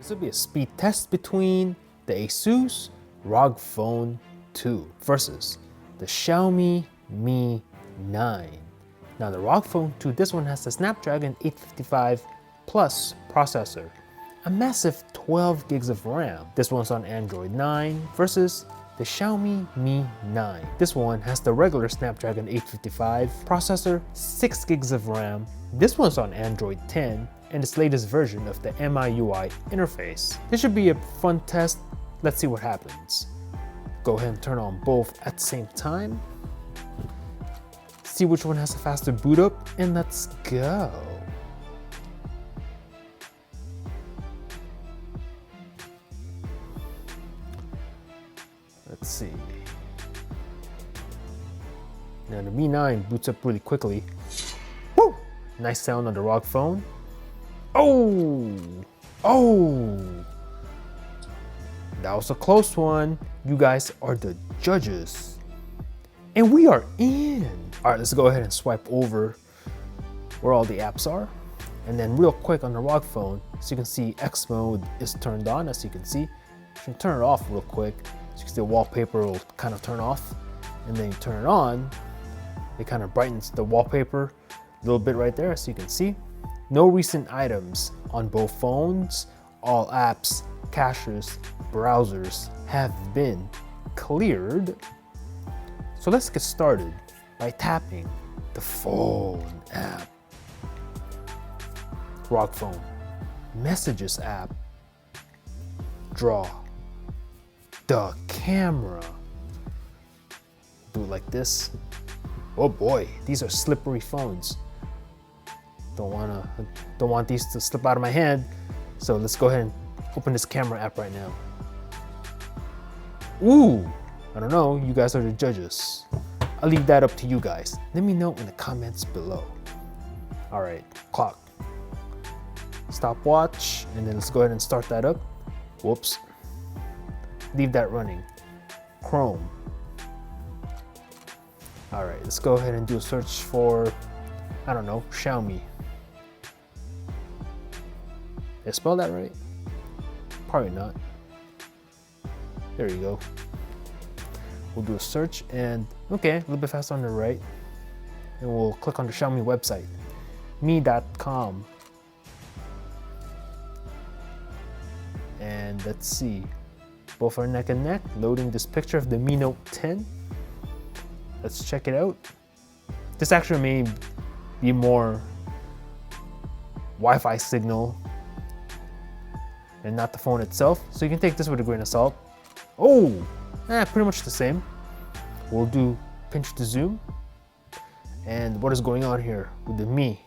This will be a speed test between the Asus ROG Phone 2 versus the Xiaomi Mi 9. Now the ROG Phone 2, this one has the Snapdragon 855 Plus processor, a massive 12 gigs of RAM. This one's on Android 9 versus the Xiaomi Mi 9. This one has the regular Snapdragon 855 processor, 6 gigs of RAM. This one's on Android 10 and its latest version of the MIUI interface. This should be a fun test. Let's see what happens. Go ahead and turn on both at the same time. See which one has a faster boot up, and let's go. Let's see. Now the Mi 9 boots up really quickly. Woo! Nice sound on the ROG Phone. Oh! That was a close one. You guys are the judges. And we are in. All right, let's go ahead and swipe over where all the apps are. And then real quick on the ROG Phone, so you can see X mode is turned on, as you can see. You can turn it off real quick. So you can see the wallpaper will kind of turn off. And then you turn it on, it kind of brightens the wallpaper a little bit right there, as you can see. No recent items on both phones. All apps, caches, browsers have been cleared. So let's get started by tapping the phone app. ROG Phone, Messages app, Draw, the camera. Do it like this. Oh boy, these are slippery phones. Don't want these to slip out of my hand. So let's go ahead and open this camera app right now. Ooh, I don't know, you guys are the judges. I'll leave that up to you guys. Let me know in the comments below. All right, clock. Stopwatch, and then let's go ahead and start that up. Whoops. Leave that running. Chrome. All right, let's go ahead and do a search for, I don't know, Xiaomi. Did I spell that right? Probably not. There you go. We'll do a search and, okay, a little bit faster on the right. And we'll click on the Xiaomi website, mi.com. And let's see, both are neck and neck, loading this picture of the Mi Note 10. Let's check it out. This actually may be more Wi-Fi signal and not the phone itself. So you can take this with a grain of salt. Oh, pretty much the same. We'll do pinch to zoom. And what is going on here with the Mi?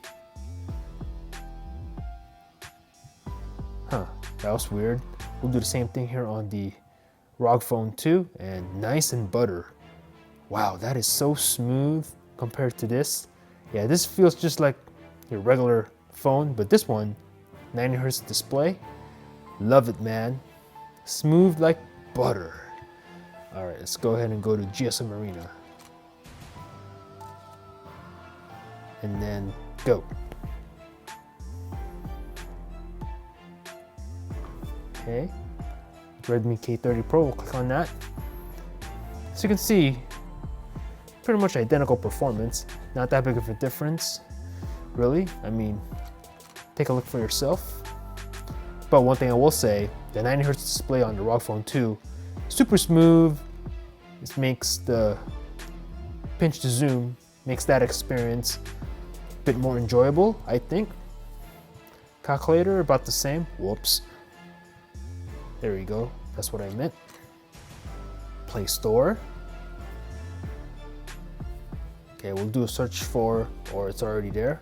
Huh, that was weird. We'll do the same thing here on the ROG Phone 2, and nice and butter. Wow, that is so smooth compared to this. Yeah, this feels just like your regular phone, but this one, 90Hz display. Love it, man. Smooth like butter. All right, let's go ahead and go to GSM Arena. And then go. Okay, Redmi K30 Pro, we'll click on that. So you can see, pretty much identical performance. Not that big of a difference, really. I mean, take a look for yourself. But one thing I will say, the 90Hz display on the ROG Phone 2, super smooth. This makes the pinch to zoom, makes that experience a bit more enjoyable, I think. Calculator, about the same. Whoops. There we go, that's what I meant. Play Store. Okay, we'll do a search for, or it's already there.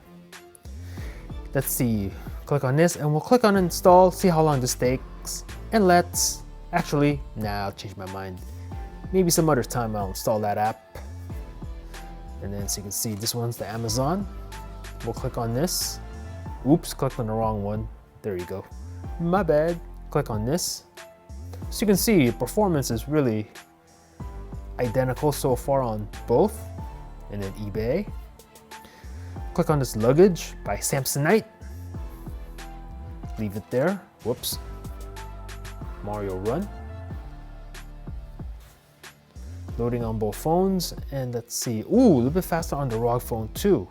Let's see, click on this and we'll click on install, see how long this takes. And let's, actually, nah, I'll change my mind. Maybe some other time I'll install that app. And then so you can see this one's the Amazon. We'll click on this. Oops, clicked on the wrong one. There you go, my bad. Click on this. So you can see performance is really identical so far on both. And then eBay. Click on this luggage by Samsonite. Leave it there. Whoops. Mario Run. Loading on both phones, and let's see. Ooh, a little bit faster on the ROG Phone 2.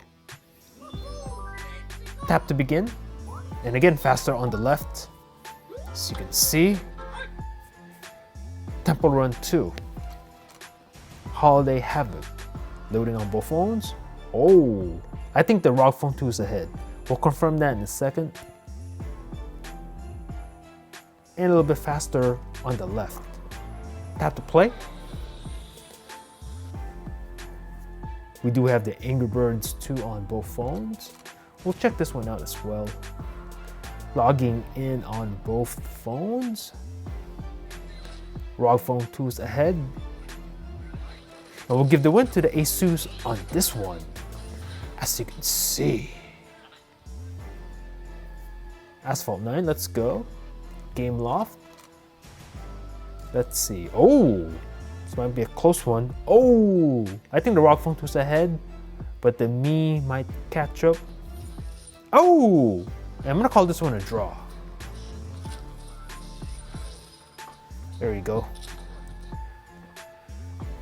Tap to begin, and again faster on the left. As you can see, Temple Run 2. Holiday Havoc. Loading on both phones. Oh, I think the ROG Phone 2 is ahead. We'll confirm that in a second. And a little bit faster on the left. Tap to play. We do have the Angry Birds 2 on both phones. We'll check this one out as well. Logging in on both phones. ROG Phone 2 is ahead. And we'll give the win to the Asus on this one. As you can see. Asphalt 9, let's go. Game Loft. Let's see. Oh, this might be a close one. Oh, I think the ROG Phone 2 is ahead, but the Mi might catch up. Oh, I'm gonna call this one a draw. There you go.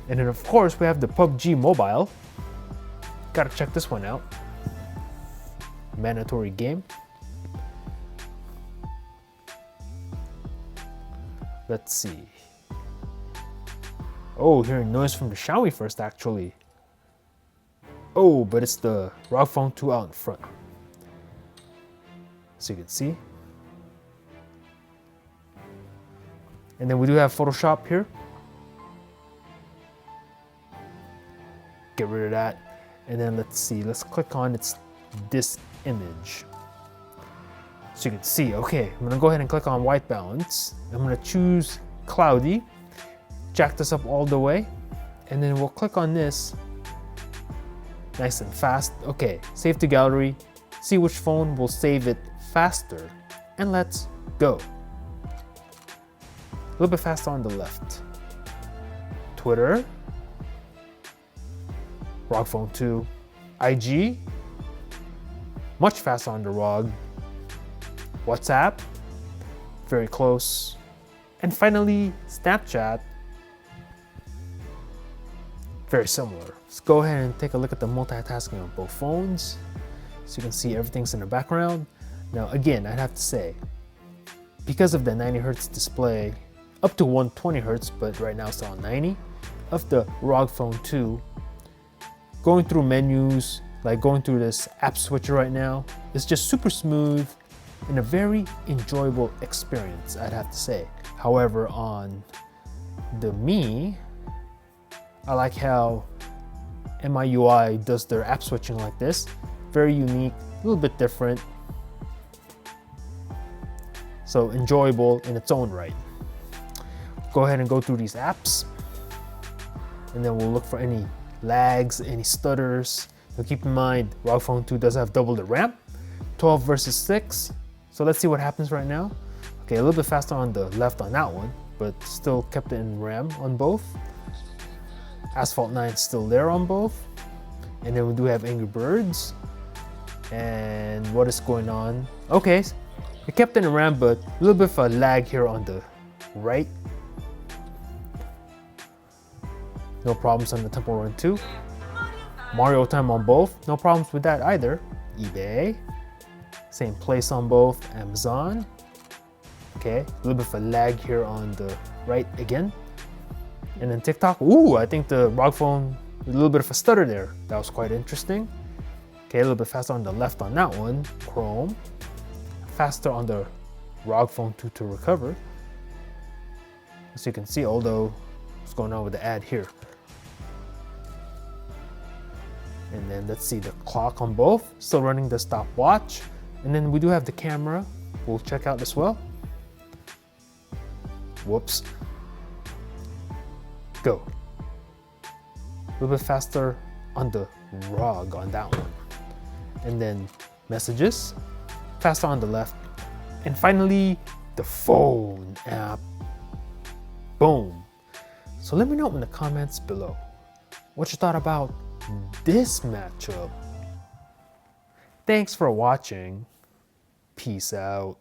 And then of course we have the PUBG Mobile. Gotta check this one out. Mandatory game. Let's see. Oh, hearing noise from the Xiaomi first actually. Oh, but it's the ROG Phone 2 out in front. So you can see. And then we do have Photoshop here. Get rid of that. And then let's see, let's click on this image. So you can see, okay, I'm gonna go ahead and click on white balance. I'm gonna choose cloudy, jack this up all the way, and then we'll click on this. Nice and fast. Okay, save to gallery, see which phone will save it faster, and let's go. A little bit faster on the left. Twitter, ROG Phone 2, IG, much faster on the ROG. WhatsApp, very close. And finally, Snapchat, very similar. Let's go ahead and take a look at the multitasking on both phones. So you can see everything's in the background. Now again, I'd have to say, because of the 90 Hertz display, up to 120 Hertz, but right now it's on 90, of the ROG Phone 2, going through menus, like going through this app switcher right now, is just super smooth and a very enjoyable experience, I'd have to say. However, on the Mi, I like how MIUI does their app switching like this. Very unique, a little bit different. So enjoyable in its own right. Go ahead and go through these apps, and then we'll look for any lags, any stutters. Now keep in mind, ROG Phone 2 does have double the RAM, 12 versus 6. So let's see what happens right now. Okay, a little bit faster on the left on that one, but still kept it in RAM on both. Asphalt 9 still there on both. And then we do have Angry Birds. And what is going on? Okay, it kept it in RAM, but a little bit of a lag here on the right. No problems on the Temple Run 2. Mario Time on both, no problems with that either. eBay, same place on both. Amazon, okay, a little bit of a lag here on the right again. And then TikTok, ooh, I think the ROG Phone, a little bit of a stutter there. That was quite interesting. Okay, a little bit faster on the left on that one. Chrome, faster on the ROG Phone 2 to recover. As you can see, although what's going on with the ad here. And then let's see the clock on both, still running the stopwatch. And then we do have the camera, we'll check out as well. Whoops. Go. A little bit faster on the ROG on that one. And then messages, faster on the left. And finally, the phone app. Boom. So let me know in the comments below what you thought about this matchup. Thanks for watching. Peace out.